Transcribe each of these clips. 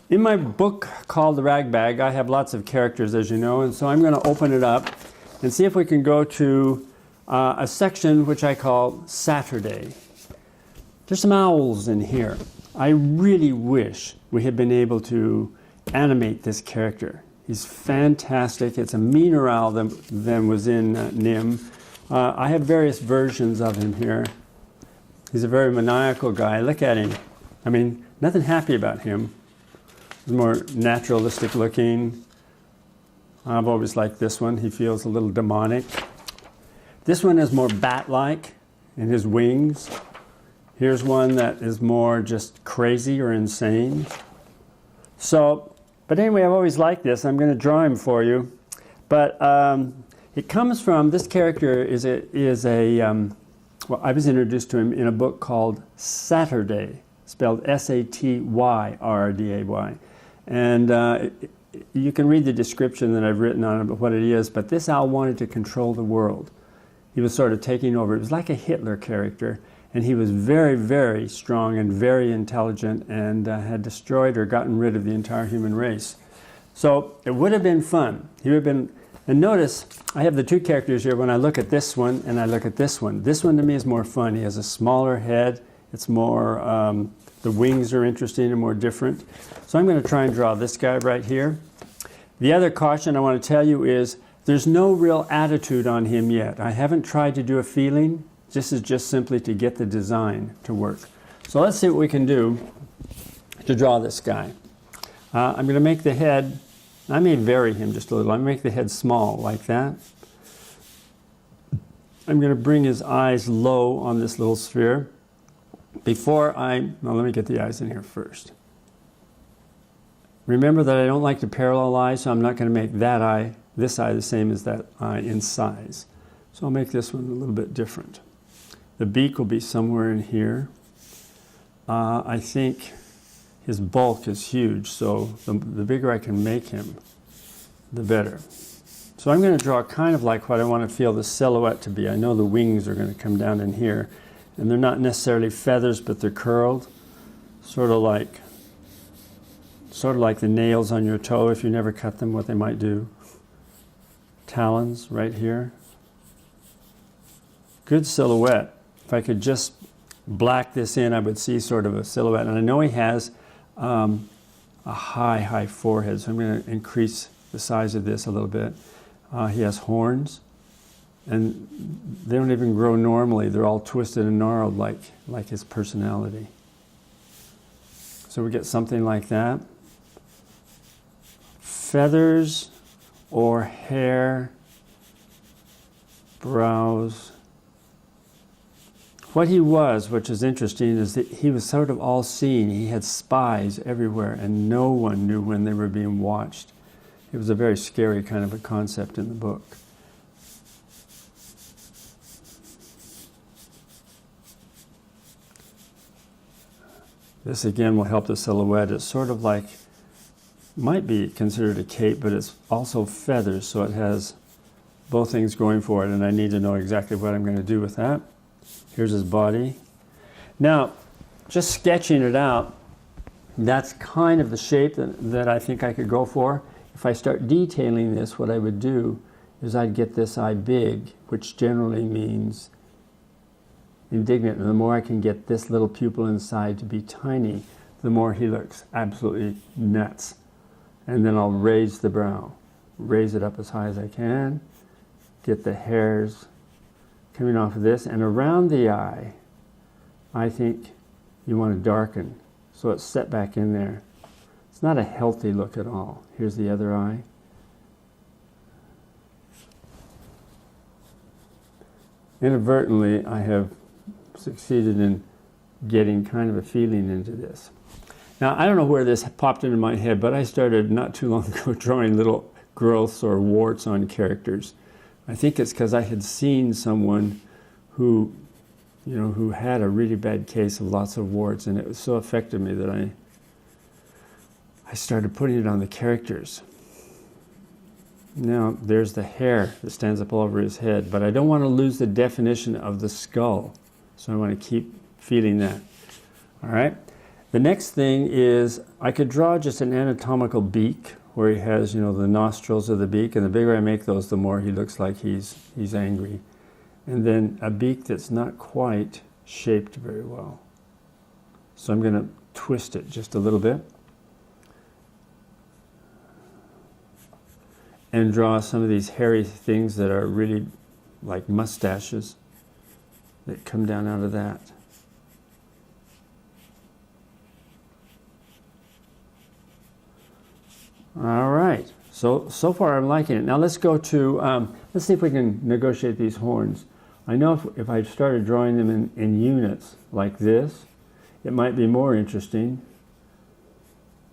In my book called The Rag Bag, I have lots of characters, as you know, and so I'm going to open it up and see if we can go to a section which I call Saturday. There's some owls in here. I really wish we had been able to animate this character. He's fantastic. It's a meaner owl than was in Nim. I have various versions of him here. He's a very maniacal guy. Look at him. I mean, nothing happy about him. He's more naturalistic looking. I've always liked this one. He feels a little demonic. This one is more bat-like in his wings. Here's one that is more just crazy or insane. So, but anyway, I've always liked this. I'm going to draw him for you. But it comes from, this character well, I was introduced to him in a book called Saturday, spelled S-A-T-Y-R-D-A-Y. And you can read the description that I've written on it, what it is, but this owl wanted to control the world. He was sort of taking over. It was like a Hitler character, and he was very, very strong and very intelligent and had destroyed or gotten rid of the entire human race. So it would have been fun. He would have been, and notice, I have the two characters here when I look at this one and I look at this one. This one to me is more fun. He has a smaller head. It's more, the wings are interesting and more different. So I'm going to try and draw this guy right here. The other caution I want to tell you is there's no real attitude on him yet. I haven't tried to do a feeling. This is just simply to get the design to work. So let's see what we can do to draw this guy. I'm going to make the head, I may vary him just a little. I'm going to make the head small like that. I'm going to bring his eyes low on this little sphere. Well, let me get the eyes in here first. Remember that I don't like to parallel eyes, so I'm not going to make that eye, this eye, the same as that eye in size. So I'll make this one a little bit different. The beak will be somewhere in here. I think his bulk is huge, so the bigger I can make him, the better. So I'm going to draw kind of like what I want to feel the silhouette to be. I know the wings are going to come down in here, and they're not necessarily feathers, but they're curled, sort of like the nails on your toe if you never cut them, what they might do. Talons right here. Good silhouette. If I could just black this in, I would see sort of a silhouette. And I know he has a high forehead, so I'm going to increase the size of this a little bit. He has horns, and they don't even grow normally. They're all twisted and gnarled like his personality. So we get something like that. Feathers or hair, brows. What he was, which is interesting, is that he was sort of all-seeing. He had spies everywhere, and no one knew when they were being watched. It was a very scary kind of a concept in the book. This again will help the silhouette. It's sort of like, might be considered a cape, but it's also feathers, so it has both things going for it, and I need to know exactly what I'm going to do with that. Here's his body. Now, just sketching it out, that's kind of the shape that I think I could go for. If I start detailing this, what I would do is I'd get this eye big, which generally means indignant. And the more I can get this little pupil inside to be tiny, the more he looks absolutely nuts. And then I'll raise the brow, raise it up as high as I can, get the hairs coming off of this, and around the eye, I think you want to darken so it's set back in there. It's not a healthy look at all. Here's the other eye. Inadvertently, I have succeeded in getting kind of a feeling into this. Now, I don't know where this popped into my head, but I started not too long ago drawing little growths or warts on characters. I think it's because I had seen someone who, who had a really bad case of lots of warts, and it so affected me that I started putting it on the characters. Now, there's the hair that stands up all over his head, but I don't want to lose the definition of the skull, so I want to keep feeling that. All right? The next thing is I could draw just an anatomical beak where he has, you know, the nostrils of the beak, and the bigger I make those, the more he looks like he's angry. And then a beak that's not quite shaped very well. So I'm going to twist it just a little bit and draw some of these hairy things that are really like mustaches that come down out of that. All right, so far I'm liking it. Now let's go to, let's see if we can negotiate these horns. I know if I started drawing them in units like this, it might be more interesting.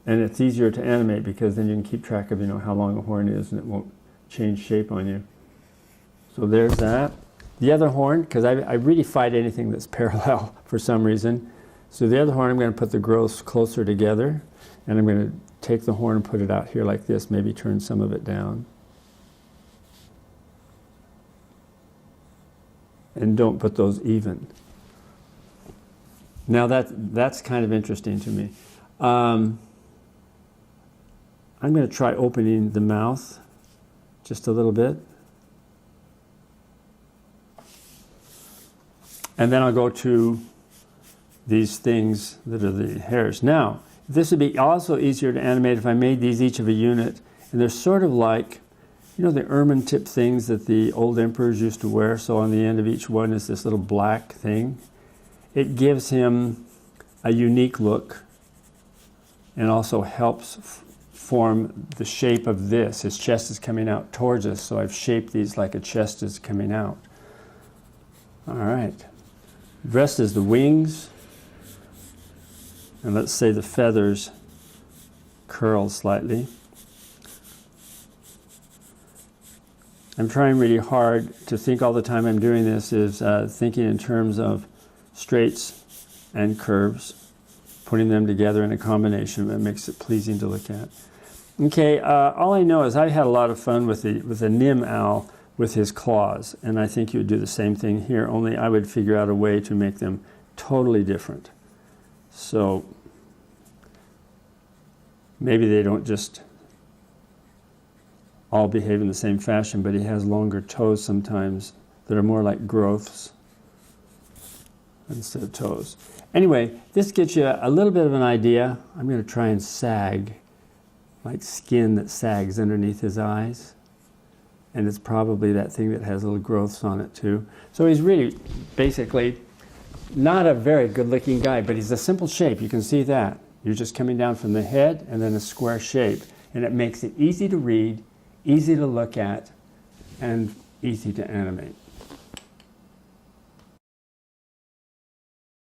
And it's easier to animate because then you can keep track of, you know, how long a horn is and it won't change shape on you. So there's that. The other horn, because I really fight anything that's parallel for some reason. So the other horn, I'm going to put the growths closer together, and I'm going to take the horn and put it out here like this, maybe turn some of it down. And don't put those even. Now that's kind of interesting to me. I'm going to try opening the mouth just a little bit. And then I'll go to these things that are the hairs. Now, this would be also easier to animate if I made these each of a unit. And they're sort of like, you know, the ermine tip things that the old emperors used to wear. So on the end of each one is this little black thing. It gives him a unique look and also helps form the shape of this. His chest is coming out towards us, so I've shaped these like a chest is coming out. All right. The rest is the wings. And let's say the feathers curl slightly. I'm trying really hard to think all the time I'm doing this is thinking in terms of straights and curves, putting them together in a combination that makes it pleasing to look at. Okay, all I know is I had a lot of fun with the Nim owl with his claws, and I think you would do the same thing here, only I would figure out a way to make them totally different. So maybe they don't just all behave in the same fashion, but he has longer toes sometimes that are more like growths instead of toes. Anyway, this gets you a little bit of an idea. I'm going to try and sag, like skin that sags underneath his eyes. And it's probably that thing that has little growths on it too. So he's really basically not a very good looking guy, but he's a simple shape. You can see that. You're just coming down from the head and then a square shape. And it makes it easy to read, easy to look at, and easy to animate.